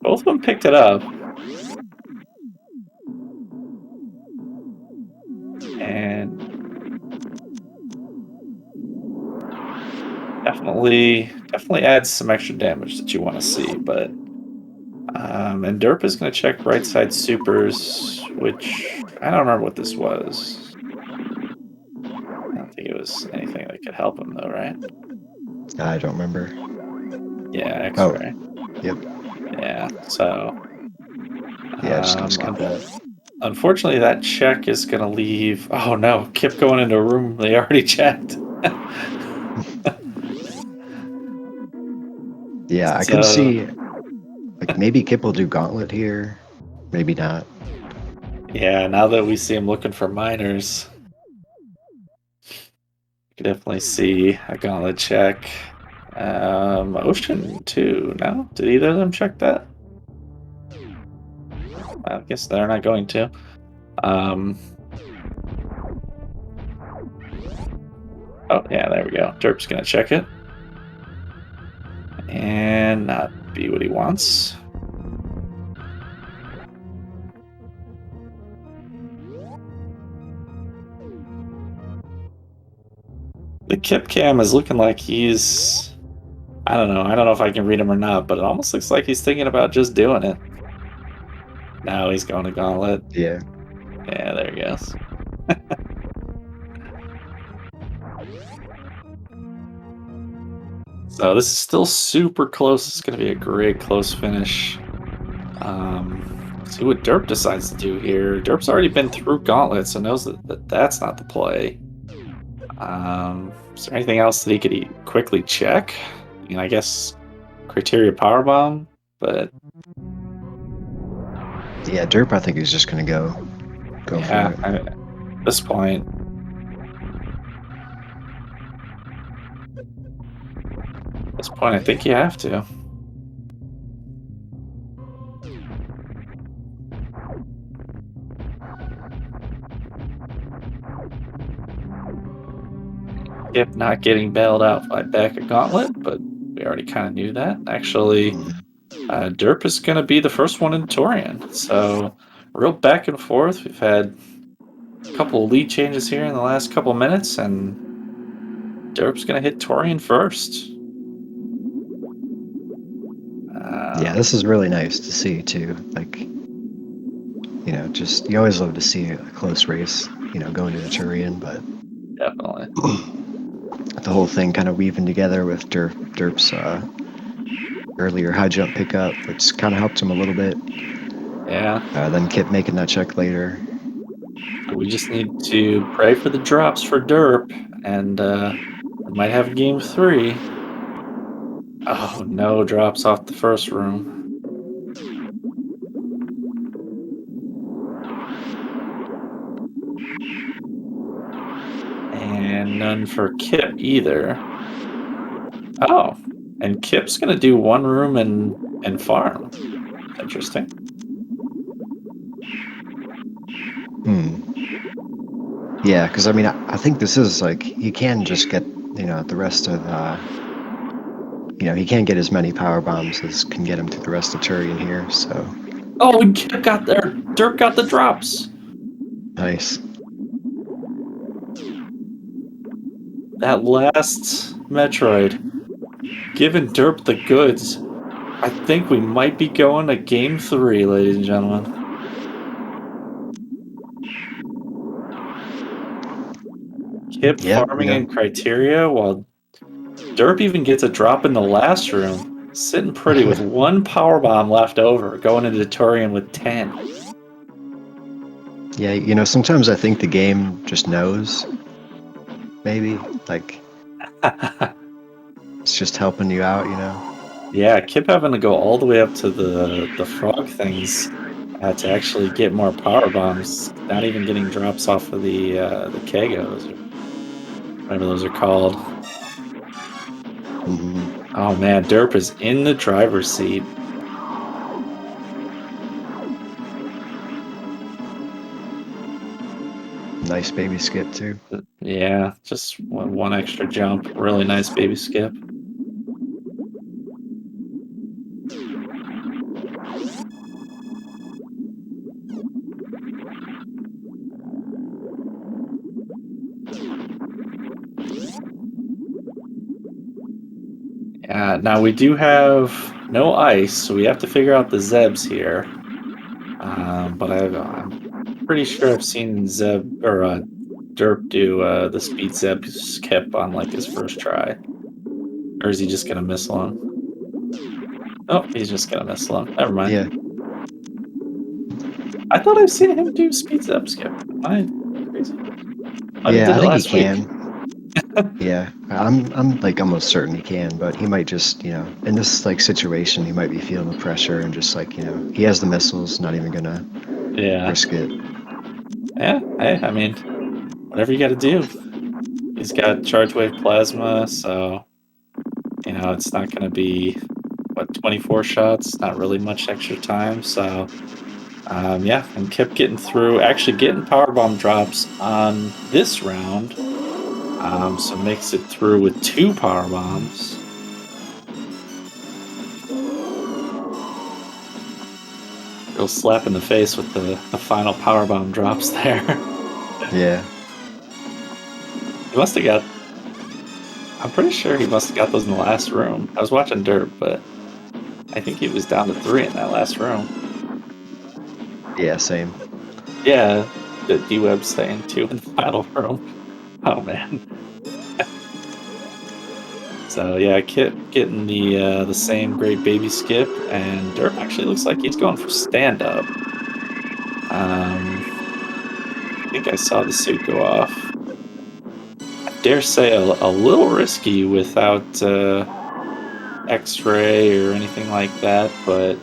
S2: Both of them picked it up. And definitely adds some extra damage that you want to see, but and Derp is going to check right side supers, which I don't remember what this was. was anything that could help him, though, right?
S1: I don't remember.
S2: Yeah,
S1: Oh,
S2: X-ray.
S1: yep.
S2: Yeah. So,
S1: Yeah, just gonna skip
S2: un
S1: that.
S2: unfortunately, that check is gonna leave. Oh no, Kip going into a room they already checked.
S1: Yeah, I could
S2: So,
S1: see like maybe Kipp will do Gauntlet here, maybe not.
S2: yeah, now that we see him looking for miners, you can definitely see a gauntlet check. Ocean too. No, did either of them check that? I guess they're not going to. Um, oh yeah, there we go. Derp's gonna check it and not be what he wants. The Kip cam is looking like he's. I don't know. I don't know if I can read him or not, but it almost looks like he's thinking about just doing it. Now he's going to gauntlet.
S1: Yeah.
S2: Yeah, there he goes. So this is still super close. It's going to be a great close finish. See what Derp decides to do here. Derp's already been through Gauntlet, so knows that that's not the play. Is there anything else that he could quickly check? I mean, I guess Criteria Powerbomb, but
S1: Yeah, Derp, I think he's just gonna go for
S2: yeah,
S1: it.
S2: at this point, I think you have to. Yep, not getting bailed out by back at Gauntlet, but we already kind of knew that. Actually, Derp is going to be the first one in Torian. So, real back and forth. We've had a couple of lead changes here in the last couple minutes, and Derp's going to hit Torian first.
S1: Yeah, this is really nice to see too. Like, just you always love to see a close race, going to the Turian, but
S2: Definitely.
S1: the whole thing kind of weaving together with Derp's earlier high jump pickup, which kind of helped him a little bit.
S2: Yeah.
S1: Then Kipp making that check later.
S2: We just need to pray for the drops for Derp, and we might have game 3. Oh, no drops off the first room. And none for Kipp either. Oh, and Kipp's gonna do one room and farm. Interesting.
S1: Yeah, because I mean, I think this is like he can just get the rest of he can't get as many power bombs as can get him to the rest of Turian here. So
S2: Oh, and Kipp got there. Derp got the drops.
S1: nice.
S2: That last Metroid, giving Derp the goods. I think we might be going to game 3, ladies and gentlemen. Kipp
S1: Yep,
S2: farming in criteria while Derp even gets a drop in the last room. Sitting pretty with one power bomb left over, going into Turian with 10.
S1: Yeah, sometimes I think the game just knows. Maybe like it's just helping you out.
S2: Yeah, Kipp having to go all the way up to the frog things to actually get more power bombs. Not even getting drops off of the Kegos or whatever those are called. Oh man, Derp is in the driver's seat.
S1: Nice baby skip too.
S2: Yeah, just one extra jump. Really nice baby skip. Yeah, now we do have no ice, so we have to figure out the Zebs here. But I'm pretty sure I've seen Zeb or Derp do the speed zip skip on like his first try, or is he just gonna missile him? Oh, he's just gonna missile him. Never mind.
S1: Yeah,
S2: I thought I've seen him do speed zip skip. Am I crazy? Oh, he
S1: yeah,
S2: did
S1: I
S2: it
S1: think he
S2: last week.
S1: can. Yeah, I'm like almost certain he can, but he might just, in this like situation, he might be feeling the pressure and just like, he has the missiles, not even gonna
S2: Yeah,
S1: risk it.
S2: yeah. Hey, I mean, whatever you got to do. He's got charge wave plasma, so it's not going to be what 24 shots. Not really much extra time. So yeah, and kept getting through. Actually, getting power bomb drops on this round. So makes it through with 2 power bombs. Real slap in the face with the final power bomb drops there.
S1: Yeah,
S2: He must have got. I'm pretty sure he must have got those in the last room. I was watching Derp, but I think he was down to 3 in that last room.
S1: yeah, same.
S2: Yeah, the D-Web saying 2 in the final room. Oh man. So yeah, Kip getting the same great baby skip, and Derp actually looks like he's going for stand up. I think I saw the suit go off. I dare say a little risky without X-ray or anything like that, but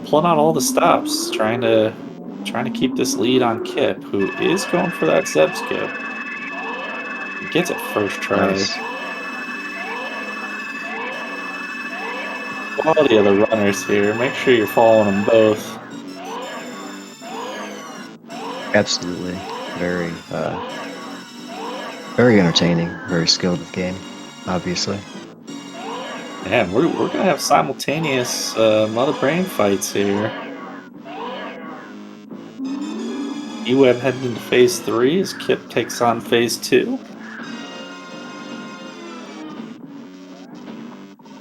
S2: pulling out all the stops, trying to keep this lead on Kip, who is going for that Zeb skip. He gets it first try.
S1: Nice.
S2: Quality of the runners here. Make sure you're following them both.
S1: Absolutely. Very, very entertaining, very skilled with game, obviously.
S2: Man, we're gonna have simultaneous mother brain fights here. E-Web heading into phase 3 as Kip takes on phase 2.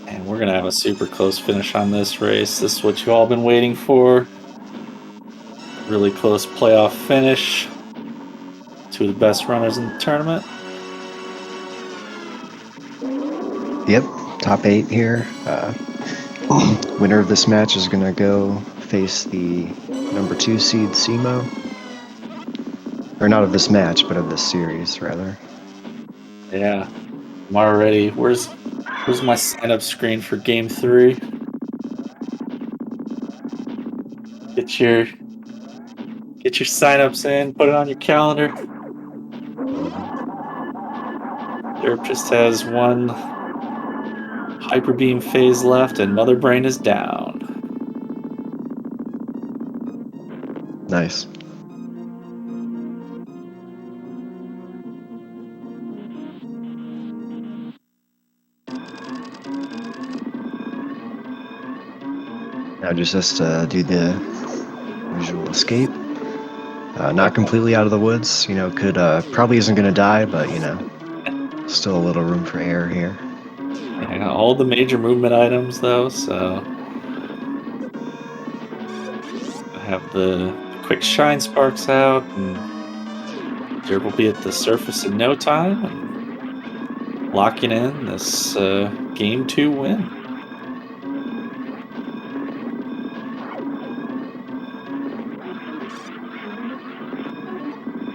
S2: And we're gonna have a super close finish on this race. This is what you all been waiting for. Really close playoff finish. 2 of the best runners in the tournament.
S1: Yep, top 8 here. Winner of this match is gonna go face the number 2 seed SEMO. Or not of this match, but of this series, rather.
S2: Yeah, I'm already. Where's my sign up screen for game 3? Get your signups in, put it on your calendar. Derp just has 1 Hyper Beam phase left, and Mother Brain is down.
S1: Nice. Now just has to do the visual escape. Not completely out of the woods, could probably isn't gonna die, but still a little room for error here.
S2: Yeah, all the major movement items though, so I have the quick shine sparks out, and Derp will be at the surface in no time, and locking in this game 2 win.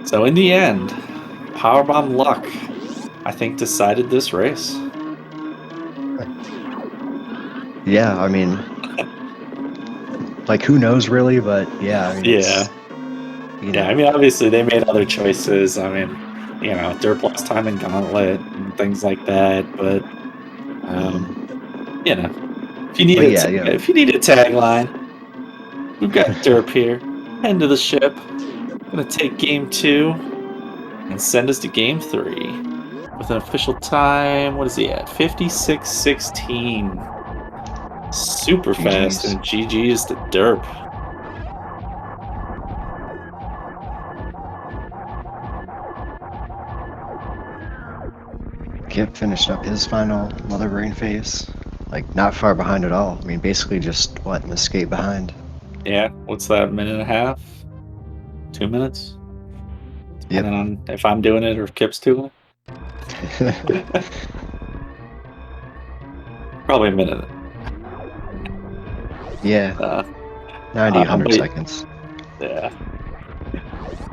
S2: So in the end, Powerbomb luck, I think, decided this race.
S1: Yeah, I mean, like who knows really, but yeah, I mean
S2: Yeah. Yeah, I mean, obviously they made other choices. I mean, Derp lost time in Gauntlet and things like that. But if you need
S1: but yeah,
S2: if you need a tagline, we've got Derp here. Head to the ship. Gonna take game 2 and send us to game 3 with an official time. What is he at? 56:16. Super fast,
S1: GG's.
S2: and GG's to Derp.
S1: Kipp finished up his final Mother Brain phase. Like, not far behind at all. I mean, basically just, an escape behind.
S2: Yeah, what's that, minute and a half? 2 minutes?
S1: Yep.
S2: depending on if I'm doing it or if Kipp's doing it. Probably a minute.
S1: Yeah, 90, 100
S2: but
S1: seconds.
S2: yeah.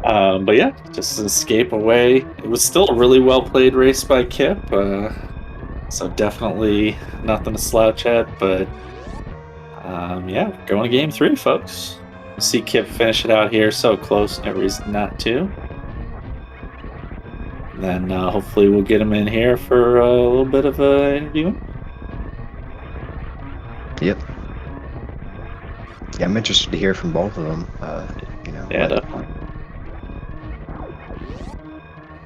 S2: But yeah, just an escape away. It was still a really well played race by Kipp, so definitely nothing to slouch at. But yeah, going to game 3, folks. We'll see Kipp finish it out here, so close, no reason not to. Then hopefully we'll get him in here for a little bit of interviewing.
S1: Yep. Yeah, I'm interested to hear from both of them.
S2: Yeah, definitely.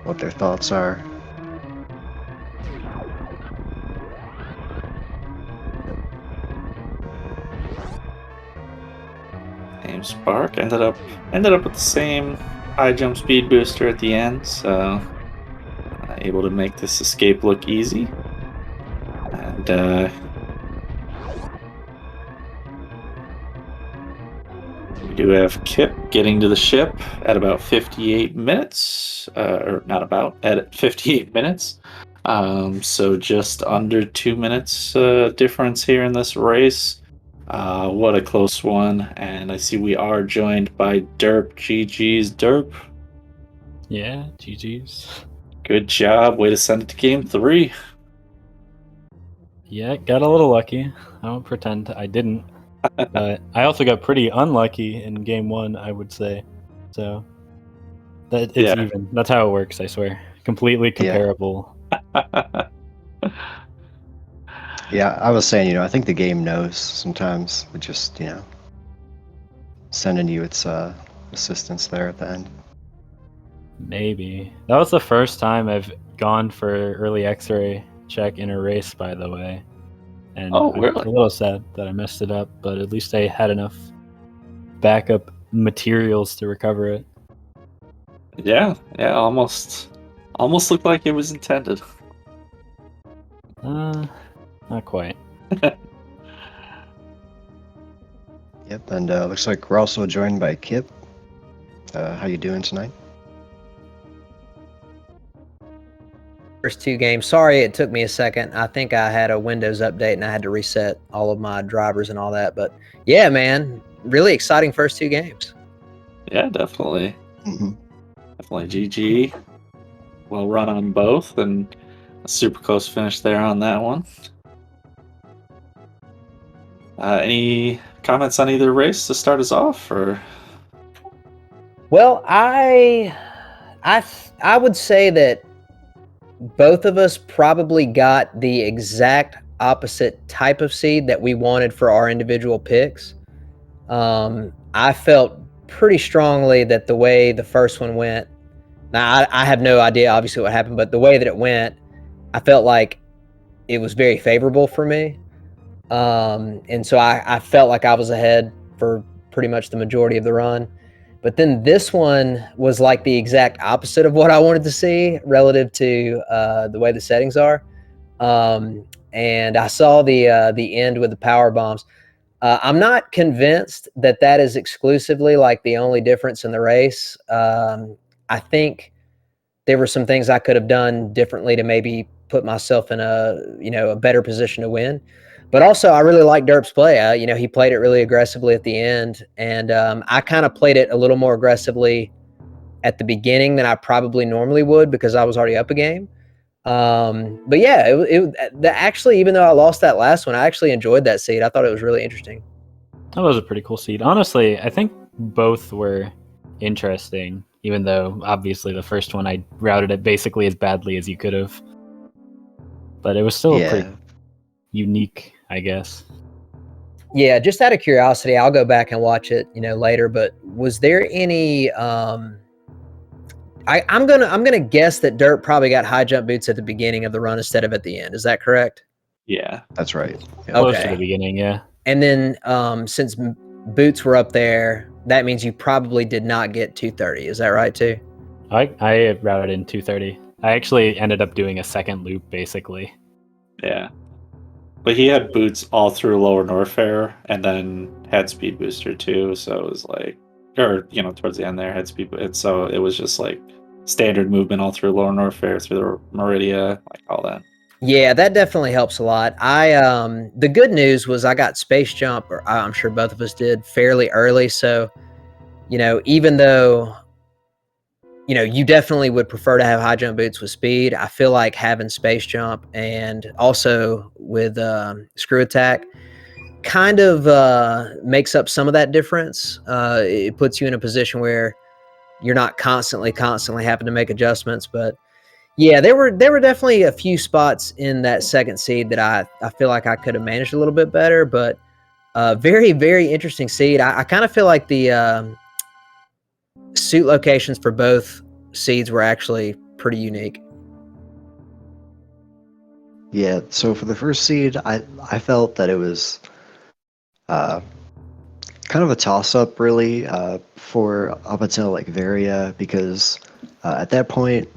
S1: What their thoughts are.
S2: James Spark ended up with the same high jump speed booster at the end, so able to make this escape look easy. And we do have Kipp getting to the ship at about 58 minutes, or not about, at 58 minutes. So just under 2 minutes difference here in this race. What a close one. And I see we are joined by Derp. GG's, Derp.
S3: Yeah, GG's.
S2: Good job. Way to send it to game 3.
S3: Yeah, got a little lucky. I won't pretend I didn't. But I also got pretty unlucky in game 1, I would say. So that it's
S2: Yeah.
S3: even. That's how it works, I swear. Completely comparable.
S1: Yeah, I was saying, I think the game knows sometimes. It just, sending you its assistance there at the end.
S3: Maybe. That was the first time I've gone for early X-ray check in a race, by the way. And
S2: Oh,
S3: I'm
S2: really?
S3: a little sad that I messed it up, but at least I had enough backup materials to recover it.
S2: Yeah, almost looked like it was intended.
S3: Not quite.
S1: Yep, and looks like we're also joined by Kipp. How you doing tonight?
S4: First 2 games. Sorry it took me a second. I think I had a Windows update and I had to reset all of my drivers and all that. But yeah, man, really exciting first 2 games.
S2: Yeah, definitely.
S1: Mm-hmm.
S2: Definitely GG. Well run on both, and a super close finish there on that one. Any comments on either race to start us off, or?
S4: Well, I would say that both of us probably got the exact opposite type of seed that we wanted for our individual picks. I felt pretty strongly that the way the first one went, now I have no idea obviously what happened, but the way that it went, I felt like it was very favorable for me. And so I felt like I was ahead for pretty much the majority of the run. But then this one was like the exact opposite of what I wanted to see relative to the way the settings are. And I saw the end with the power bombs. I'm not convinced that that is exclusively like the only difference in the race. I think there were some things I could have done differently to maybe put myself in a better position to win. But also, I really like Derp's play. He played it really aggressively at the end, and I kind of played it a little more aggressively at the beginning than I probably normally would because I was already up a game. But yeah, actually, even though I lost that last one, I actually enjoyed that seed. I thought it was really interesting.
S3: That was a pretty cool seed. Honestly, I think both were interesting, even though obviously the first one I routed it basically as badly as you could have. But it was still pretty unique, I guess.
S4: Yeah, just out of curiosity, I'll go back and watch it, later. But was there any? I'm gonna guess that Derp probably got high jump boots at the beginning of the run instead of at the end. Is that correct?
S2: Yeah,
S1: that's right.
S3: Yeah. Close to the beginning, yeah.
S4: And then since boots were up there, that means you probably did not get 230. Is that right too?
S3: I routed in 230. I actually ended up doing a second loop, basically.
S2: Yeah. But he had boots all through Lower Norfair, and then had speed booster too, so it was like, or towards the end there had speed, so it was just like standard movement all through Lower Norfair, through the Meridia, like all that.
S4: Yeah, that definitely helps a lot. The good news was I got Space Jump, or I'm sure both of us did, fairly early. So, even though, you definitely would prefer to have high jump boots with speed, I feel like having Space Jump and also with Screw Attack kind of makes up some of that difference. It puts you in a position where you're not constantly having to make adjustments. But yeah, there were definitely a few spots in that second seed that I feel like I could have managed a little bit better. But very, very interesting seed. I kind of feel like the suit locations for both seeds were actually pretty unique.
S1: Yeah, so for the first seed, I felt that it was kind of a toss-up, really, for up until like Varia, because at that point,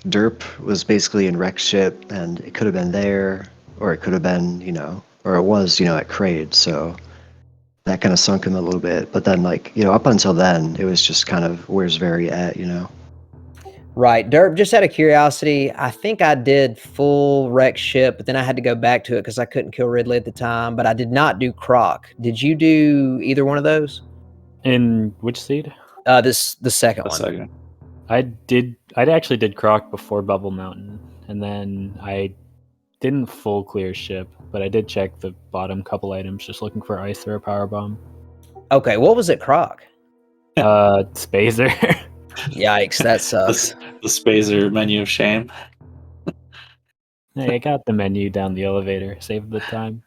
S1: derp was basically in wreck ship, and it could have been there, or it could have been, or it was, at Kraid, so that kind of sunk him a little bit. But then, like, up until then, it was just kind of, where's Varia at?
S4: Right. Derp, just out of curiosity, I think I did full wreck ship, but then I had to go back to it because I couldn't kill Ridley at the time, but I did not do Croc. Did you do either one of those?
S3: In which seed?
S4: The second
S2: The
S4: one.
S2: second.
S3: I actually did Croc before Bubble Mountain, and then I didn't full clear ship, but I did check the bottom couple items just looking for ice or a power bomb.
S4: Okay, what was it, Croc?
S3: Spazer.
S4: Yikes, that sucks.
S2: The Spazer menu of shame.
S3: Hey, I got the menu down the elevator. Saved the time.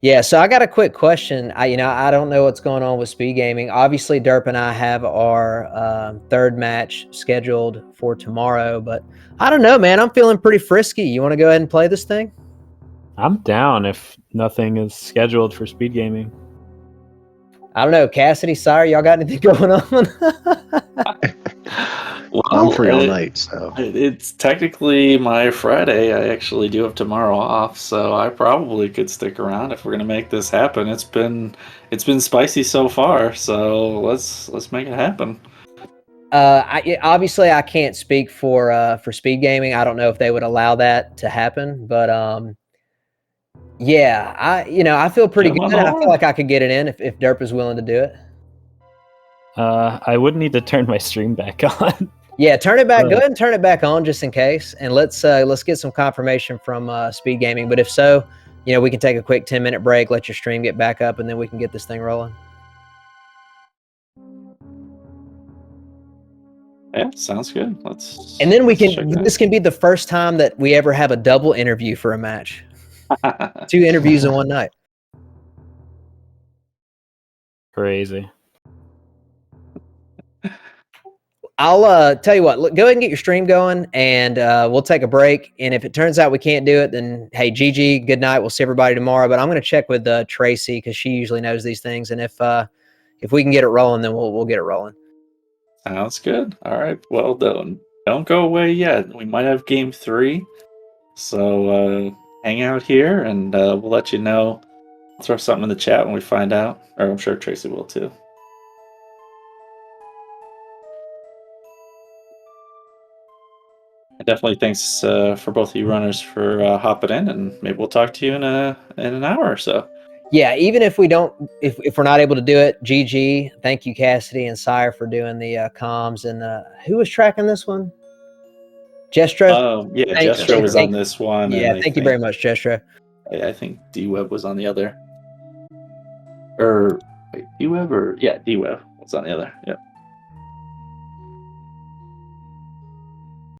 S4: Yeah, so I got a quick question. I don't know what's going on with Speed Gaming. Obviously, Derp and I have our third match scheduled for tomorrow, but I don't know, man. I'm feeling pretty frisky. You want to go ahead and play this thing?
S3: I'm down if nothing is scheduled for Speed Gaming.
S4: I don't know. Cassidy, Sire, y'all got anything going on?
S2: Well,
S1: I'm free all night, so
S2: It's technically my Friday. I actually do have tomorrow off, so I probably could stick around if we're gonna make this happen. It's been spicy so far, so let's make it happen.
S4: Obviously I can't speak for Speed Gaming. I don't know if they would allow that to happen, but yeah, I feel pretty
S2: Come on
S4: good. I feel
S2: over.
S4: like I could get it in if Derp is willing to do it.
S3: I would need to turn my stream back on.
S4: Yeah, turn it back. Go ahead and turn it back on just in case, and let's get some confirmation from Speed Gaming. But if so, we can take a quick 10-minute break, let your stream get back up, and then we can get this thing rolling.
S2: Yeah, sounds good.
S4: And then
S2: let's check that.
S4: this can be the first time that we ever have a double interview for a match. 2 interviews in one night.
S3: Crazy.
S4: I'll tell you what, look, go ahead and get your stream going, and we'll take a break. And if it turns out we can't do it, then hey, GG, good night. We'll see everybody tomorrow. But I'm going to check with Tracy because she usually knows these things. And if we can get it rolling, then we'll get it rolling.
S2: Sounds good. All right. Well, don't go away yet. We might have game 3, so hang out here, and we'll let you know. I'll throw something in the chat when we find out, or I'm sure Tracy will too. Definitely thanks for both of you runners for hopping in, and maybe we'll talk to you in an hour or so.
S4: Yeah, even if we don't, if we're not able to do it, GG. Thank you, Cassidy and Sire, for doing the comms. And who was tracking this one? Jestra?
S2: Yeah, Jestra was on this one.
S4: Yeah, thank you very much, Jestra.
S2: I think D-Web was on the other. Or wait, D-Web or yeah, D-Web was on the other. Yep.